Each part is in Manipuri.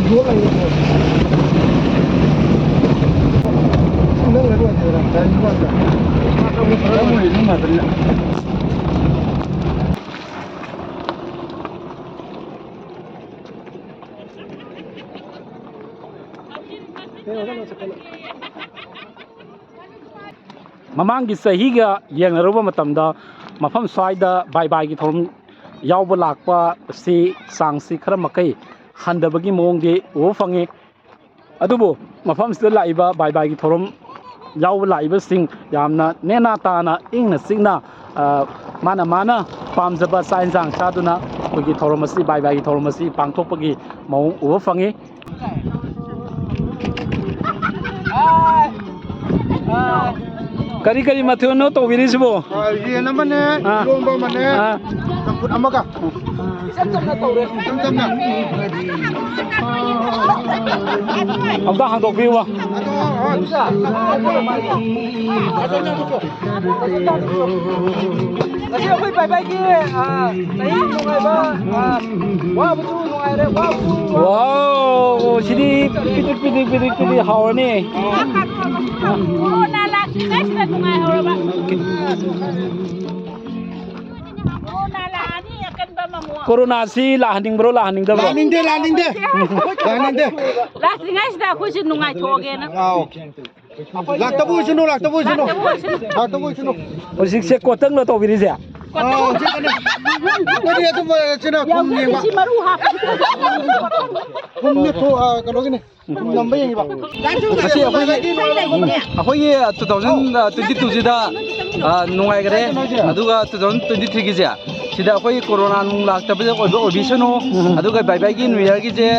Dua lagi tu. Nang dua je lah. Dari dua je. Kamu ini macam ni. Mamang sahiga yang naruba matamda mafam swaida bye bye gi thorum yawba lakpa si sangsi khara makai handabagi mongde o fange adubo mafam sida laiba bye bye gi thorum yawba laiba sing yamna nena tana ingna singna mana pamjaba sain sang saduna kogi thorum asi bye bye gi thorum asi pangthokpagi mong o fange kari mateo no to biri sibo Iya namanya lomba mana takut amaga sam-sam na to re sam-sam na amda handok biwa kasi ako'y bye-bye ki sahi nungay ba wabutu nungay re wabutu wow sini pidik hawarni nala kasta nungay hawra nala ani akan ba mamu corona si lahaning bro lahaning da bro laning de laning de lahaning da ko si nungay thoge na laktabu sunu o sikse kotang lo to biri ja ko dia tu cina kum ni ba si maru ha kum ni to kalau gini lambai yang ba kasi akoy 2022 sida nungai gare aduga 2023 gi ja sida akoy corona nung laktabe obisano aduga bye bye gi new year gi je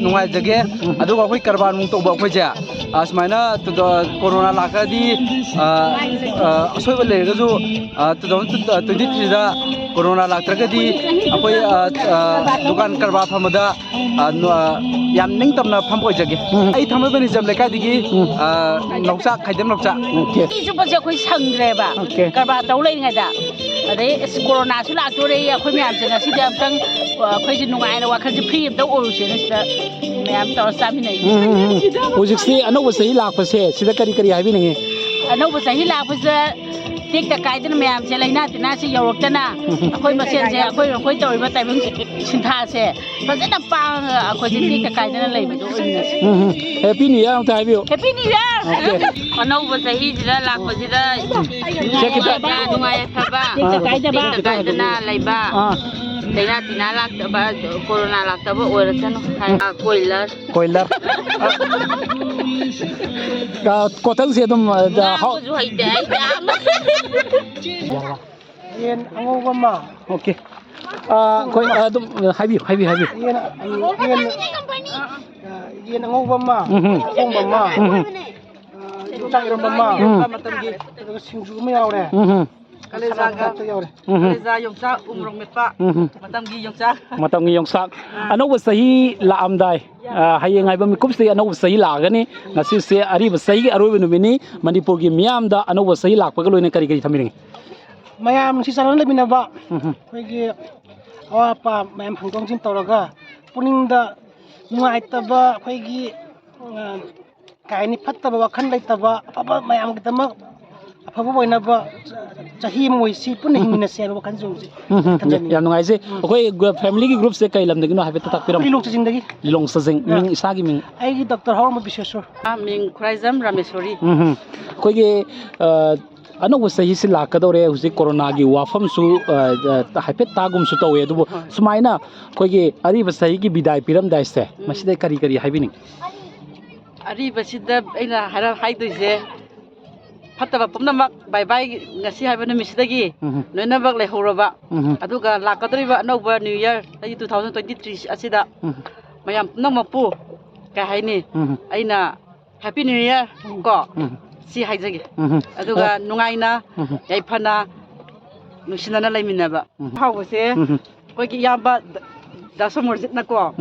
nungai jage aduga akoy karban mung to ba akoy ja asmaina corona lakadi asoy le ga jo 2023 da corona laktragadi akoy dukan karba phamada yam ning tamna pham ko jage ai thamai bani jam le ka digi noksa khaidam noksa ki ju ba je khoi sangre ba karba taw lai ngai da adai corona su la to re ya khoi myam janga si da tang khoi ji nungai na wa khan ji free da oru se na sida myam taw sa mi nei hojiksi anoba sahi lakpa se sida kari haibi ninge anoba sahi lakpa se tek ta kaidana myam se laina tina se yoroktana akhoi masen se akhoi tawi ba taibung sintha se fazana pa akhoi ji tek ta kaidana lai ba do happy new year ta haibi happy new year anoba sahi jida lakpa jida sekita nungai thaba tek ta kaidana lai ba laina tina laktaba corona laktaba orasano koilar kotang se dum ha ju haide yen angoba ma okay koi dum haibi yen angoba ma ongba ma chang rom ma matam gi singju ma yaure Kaleza yongsa umrong mepa matam gi yongsa anoba sahi la amdai hayengai ba mikup se anoba sahi la gani ngasi se ari ba sahi aroi benu bini manipur gi miam da anoba sahi lak pa loine kari thamiring mayam si salan le binaba khoi awa pa mayam phangtong jin toraga puning da nuai taba khoi gi kaini phattaba wakhan leitaba aba mayam gitama afabu boina ba chahi moi si pun hingina se ba kan jong ya nungai se akoi family gi group se kai lam dagi no habi tak piram lilong jindagi lilong sajing ming isagi ming ai gi dr horma biseswar ming khraizam rameswari koi ge anoba sahi si lakadore husi corona gi wafam su haipet tagum su tawe du sumaina koi ge ari ba sahi gi bidai piram dai se maside kari haibini ari basida ina hara haidoise fataba pumnamak bye bye ngasi haiba numisidagi noinabak le horaba aduga lakadriba anoba new year 2023 asida mayam pumnamapu ka haini aina happy new year ko si haijagi aduga nungaina yaifana nusinana laiminaba hawse kogi yamba dasomorjit na ko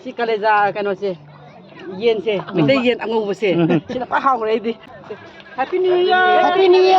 si kaleja kano se yen se mite yen angobo se sina pa hawre di Happy New Year! Happy New Year!